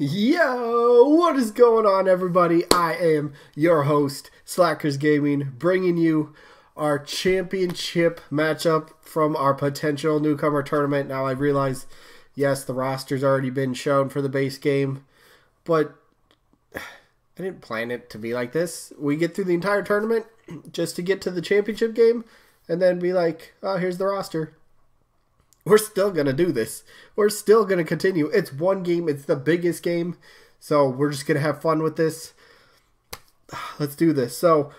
Yo, what is going on, everybody? I am your host, Slackerz Gaming, bringing you our championship matchup from our potential newcomer tournament. Now, I realize, yes, the roster's already been shown for the base game, but I didn't plan it to be like this. We get through the entire tournament just to get to the championship game and then be like, oh, here's the roster. We're still going to do this. We're still going to continue. It's one game. It's the biggest game. So we're just going to have fun with this. Let's do this. So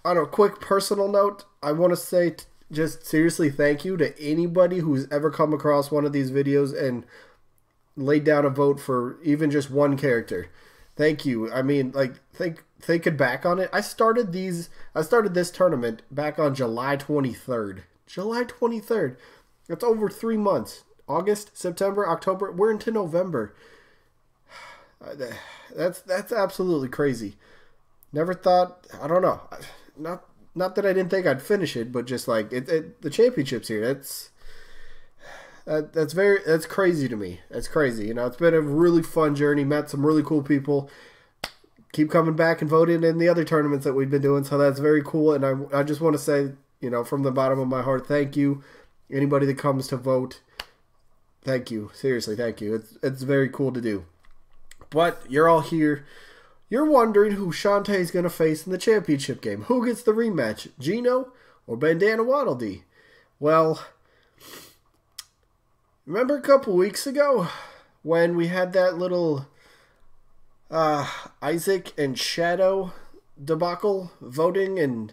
on a quick personal note, I want to say just seriously thank you to anybody who's ever come across one of these videos and laid down a vote for even just one character. Thank you. I mean, like, thinking back on it, I started this tournament back on July 23rd. July 23rd. That's over 3 months. August, September, October. We're into November. That's absolutely crazy. Never thought. I don't know. Not that I didn't think I'd finish it, but just like the championships here. That's crazy to me. That's crazy. You know, it's been a really fun journey. Met some really cool people. Keep coming back and voting in the other tournaments that we've been doing. So that's very cool. And I just want to say, you know, from the bottom of my heart, thank you. Anybody that comes to vote, thank you. Seriously, thank you. It's very cool to do. But you're all here. You're wondering who Shantae is going to face in the championship game. Who gets the rematch, Geno or BANDANA DEE? Well, remember a couple weeks ago when we had that little Isaac and Shadow debacle voting and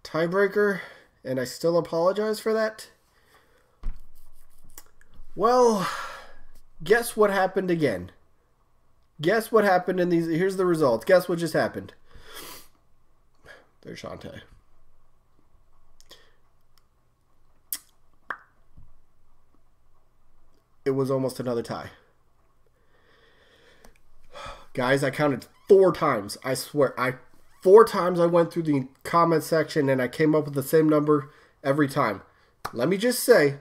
tiebreaker, and I still apologize for that? Well, guess what happened again? Guess what happened in these? Here's the results. Guess what just happened? There's Shantae. It was almost another tie. Guys, I counted 4 times. I swear. 4 times I went through the comment section and I came up with the same number every time. Let me just say,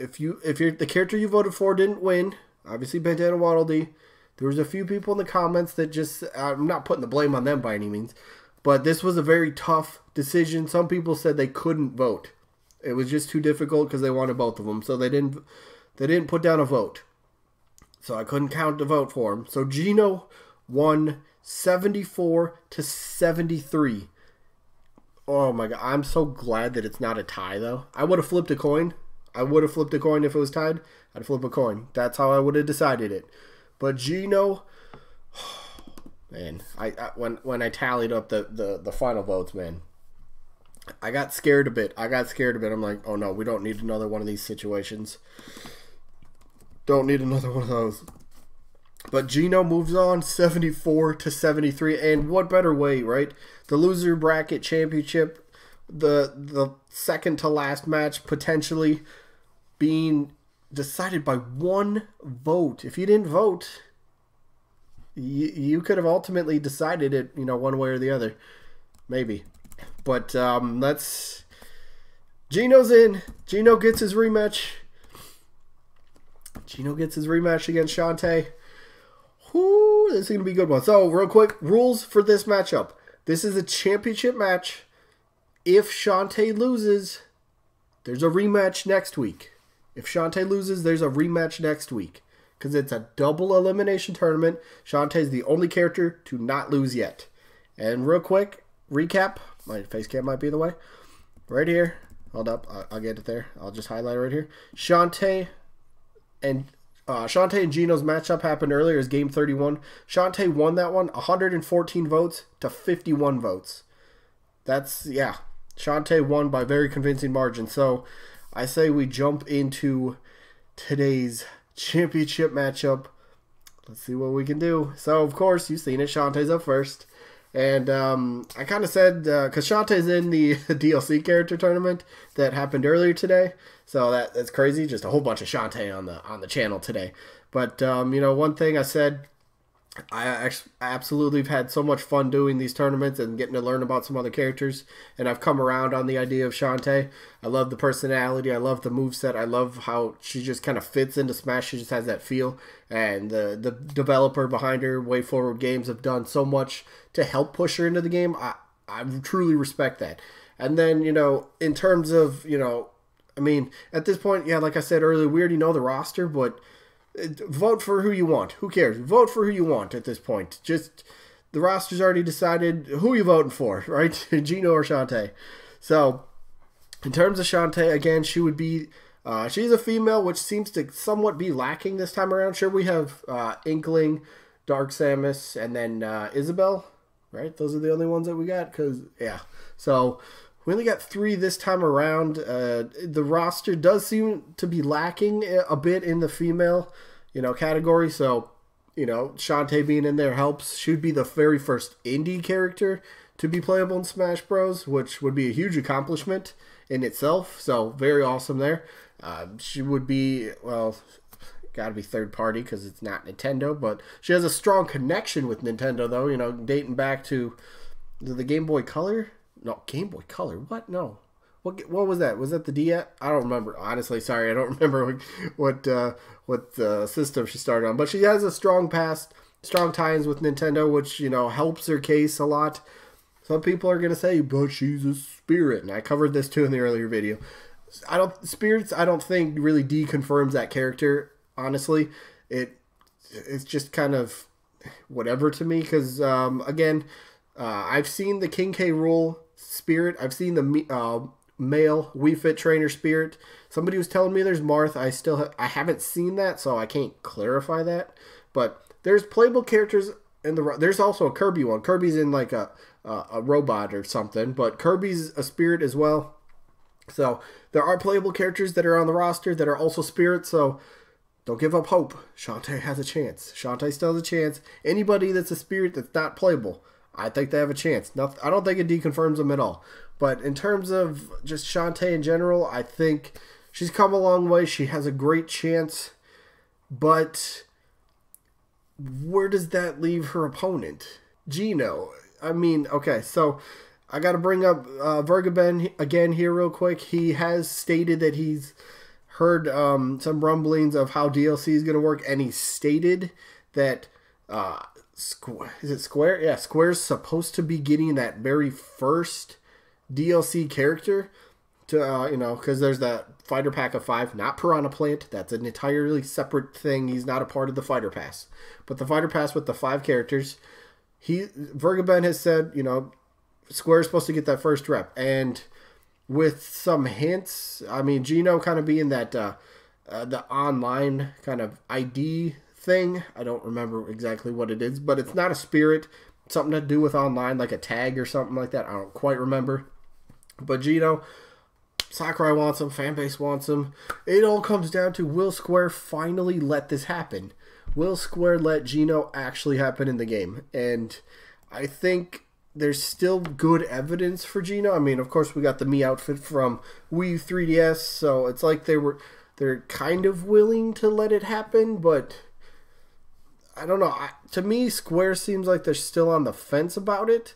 if the character you voted for didn't win, obviously BANDANA DEE, there was a few people in the comments that just, I'm not putting the blame on them by any means, but this was a very tough decision. Some people said they couldn't vote. It was just too difficult because they wanted both of them, so they didn't put down a vote. So I couldn't count the vote for him. So Geno won 74-73. Oh my god, I'm so glad that it's not a tie though. I would have flipped a coin. I would have flipped a coin if it was tied. I'd flip a coin. That's how I would have decided it. But Geno, man, when I tallied up the final votes, man, I got scared a bit. I'm like, oh no, we don't need another one of these situations. Don't need another one of those. But Geno moves on 74-73, and what better way, right? The loser bracket championship, the second to last match potentially being decided by 1 vote. If you didn't vote, you could have ultimately decided it, you know, one way or the other, maybe. But Geno's in. Geno gets his rematch. Geno gets his rematch against Shantae. Whoo, this is going to be a good one. So, real quick, rules for this matchup. This is a championship match. If Shantae loses, there's a rematch next week. If Shantae loses, there's a rematch next week. Because it's a double elimination tournament. Shantae's the only character to not lose yet. And real quick, recap. My face cam might be in the way. Right here. Hold up. I'll get it there. I'll just highlight it right here. Shantae and Geno's matchup happened earlier as game 31. Shantae won that one 114 votes to 51 votes. That's, yeah. Shantae won by very convincing margin. So I say we jump into today's championship matchup. Let's see what we can do. So, of course, you've seen it. Shantae's up first. And I kind of said, because Shantae's in the DLC character tournament that happened earlier today. So that's crazy. Just a whole bunch of Shantae on the channel today. But, you know, one thing I said, I absolutely have had so much fun doing these tournaments and getting to learn about some other characters. And I've come around on the idea of Shantae. I love the personality. I love the moveset. I love how she just kind of fits into Smash. She just has that feel. And the developer behind her, Way Forward Games, have done so much to help push her into the game. I truly respect that. And then, in terms of, I mean, at this point, yeah, like I said earlier, we already know the roster, but vote for who you want. Who cares? Vote for who you want at this point. Just, the roster's already decided who you voting for, right? Geno or Shantae. So, in terms of Shantae, again, she would be, she's a female, which seems to somewhat be lacking this time around. Sure, we have Inkling, Dark Samus, and then Isabel, right? Those are the only ones that we got, because, yeah. So, we only got 3 this time around. The roster does seem to be lacking a bit in the female, category. So, Shantae being in there helps. She would be the very first indie character to be playable in Smash Bros., which would be a huge accomplishment in itself. So, very awesome there. She would be, well, got to be third party because it's not Nintendo, but she has a strong connection with Nintendo, though, dating back to the Game Boy Color. No, Game Boy Color. What? No. What was that? Was that the DS? I don't remember. Honestly, sorry. I don't remember what system she started on. But she has a strong past, strong ties with Nintendo, which, helps her case a lot. Some people are going to say, but she's a spirit. And I covered this, too, in the earlier video. Spirits, I don't think, really deconfirms that character, honestly. It's just kind of whatever to me. Because, again, I've seen the King K. Rool spirit. I've seen the male Wii Fit trainer spirit. Somebody was telling me there's Marth. I haven't seen that, so I can't clarify that. But there's playable characters in there's also a Kirby one. Kirby's in like a robot or something, but Kirby's a spirit as well. So there are playable characters that are on the roster that are also spirits. So don't give up hope. Shantae has a chance. Shantae still has a chance. Anybody that's a spirit that's not playable, I think they have a chance. I don't think it deconfirms them at all. But in terms of just Shantae in general, I think she's come a long way. She has a great chance. But where does that leave her opponent? Geno. I mean, okay, so I got to bring up Vergaben again here real quick. He has stated that he's heard some rumblings of how DLC is going to work. And he stated that... is it Square? Yeah, Square's supposed to be getting that very first DLC character to, because there's that Fighter Pack of 5, not Piranha Plant. That's an entirely separate thing. He's not a part of the Fighter Pass. But the Fighter Pass with the 5 characters, Vergaben has said, Square's supposed to get that first rep. And with some hints, I mean, Geno kind of being that, the online kind of ID thing. I don't remember exactly what it is, but it's not a spirit. It's something to do with online, like a tag or something like that. I don't quite remember. But Geno, Sakurai wants him, fanbase wants him. It all comes down to, will Square finally let this happen? Will Square let Geno actually happen in the game? And I think there's still good evidence for Geno. I mean, of course, we got the Mii outfit from Wii 3DS, so it's like they're kind of willing to let it happen, but I don't know. To me, Square seems like they're still on the fence about it,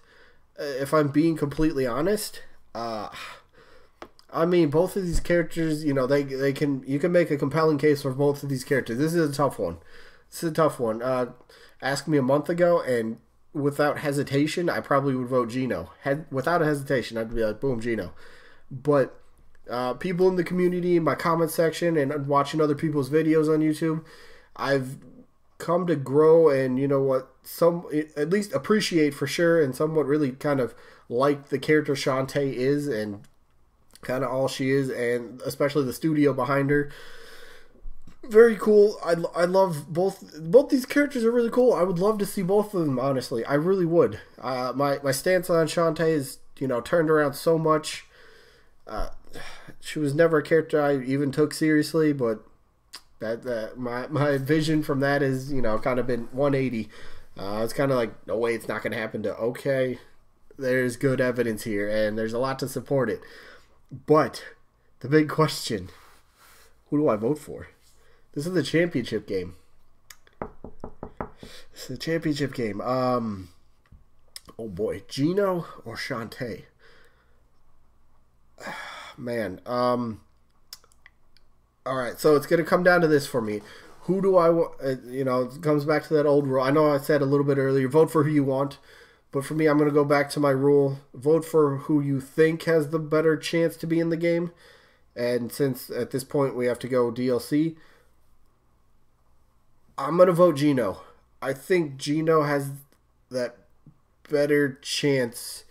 if I'm being completely honest. I mean, both of these characters, you can make a compelling case for both of these characters. This is a tough one. Ask me a month ago, and without hesitation, I probably would vote Geno. Without a hesitation, I'd be like, boom, Geno. But people in the community, in my comment section, and watching other people's videos on YouTube, I've come to grow and, at least appreciate for sure, and somewhat really kind of like the character Shantae is, and kind of all she is, and especially the studio behind her. Very cool. I love both these characters are really cool. I would love to see both of them, honestly. I really would. My stance on Shantae is, turned around so much. She was never a character I even took seriously, but my vision from that is, kind of been 180. It's kind of like, no way, it's not going to happen, to, okay, there's good evidence here, and there's a lot to support it. But the big question, who do I vote for? This is the championship game. It's the championship game. Oh boy, Geno or Shantae? Man. All right, so it's gonna come down to this for me. Who do I want? You know, it comes back to that old rule. I know I said a little bit earlier, vote for who you want. But for me, I'm going to go back to my rule. Vote for who you think has the better chance to be in the game. And since at this point we have to go DLC, I'm going to vote Geno. I think Geno has that better chance.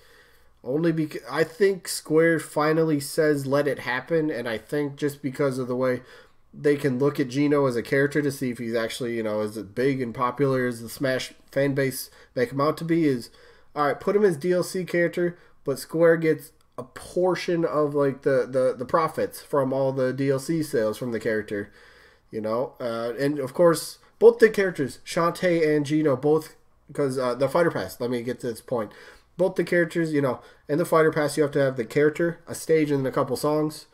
Only because I think Square finally says let it happen. And I think just because of the way they can look at Geno as a character to see if he's actually, you know, as big and popular as the Smash fan base make him out to be is... All right, put him as DLC character, but Square gets a portion of like the profits from all the DLC sales from the character, you know. And of course, both the characters, Shantae and Geno, both because the fighter pass. Let me get to this point. Both the characters, you know, in the fighter pass, you have to have the character, a stage, and a couple songs.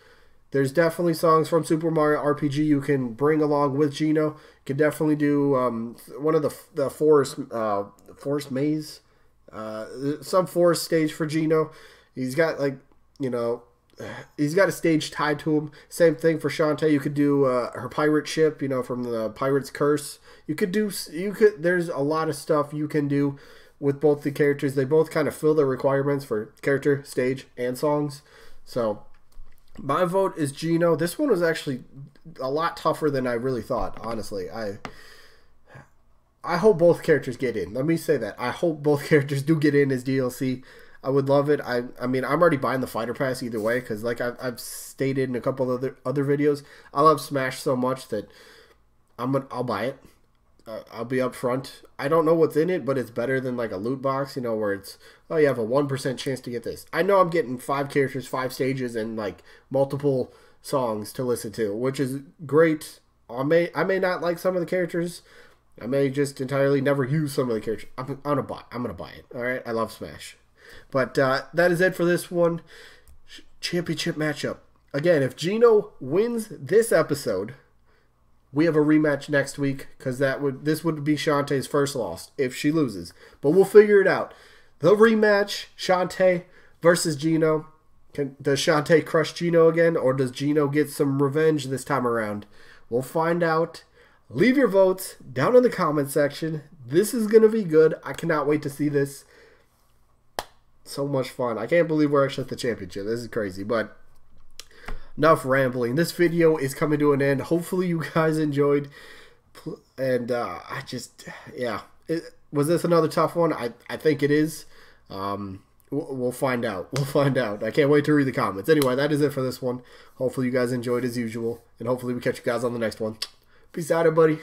There's definitely songs from Super Mario RPG you can bring along with Geno. You can definitely do one of the forest maze. Some forest stage for Geno. He's got like, you know, he's got a stage tied to him. Same thing for Shantae. You could do her pirate ship, you know, from the Pirate's Curse. There's a lot of stuff you can do with both the characters. They both kind of fill the requirements for character, stage, and songs. So my vote is Geno. This one was actually a lot tougher than I really thought, honestly. I hope both characters get in. Let me say that. I hope both characters do get in as DLC. I would love it. I mean, I'm already buying the fighter pass either way because, like I've stated in a couple of other videos, I love Smash so much that I'll buy it. I'll be up front. I don't know what's in it, but it's better than like a loot box, you know, where it's, oh, you have a 1% chance to get this. I know I'm getting 5 characters, 5 stages, and like multiple songs to listen to, which is great. I may not like some of the characters. I may just entirely never use some of the characters. I'm gonna buy it. All right, I love Smash, but that is it for this one. Championship matchup. Again, if Geno wins this episode, we have a rematch next week because this would be Shantae's first loss if she loses. But we'll figure it out. The rematch: Shantae versus Geno. Does Shantae crush Geno again, or does Geno get some revenge this time around? We'll find out. Leave your votes down in the comment section. This is going to be good. I cannot wait to see this. So much fun. I can't believe we're actually at the championship. This is crazy, but enough rambling. This video is coming to an end. Hopefully you guys enjoyed. And yeah. Was this another tough one? I think it is. We'll find out. We'll find out. I can't wait to read the comments. Anyway, that is it for this one. Hopefully you guys enjoyed as usual. And hopefully we catch you guys on the next one. Peace out, everybody.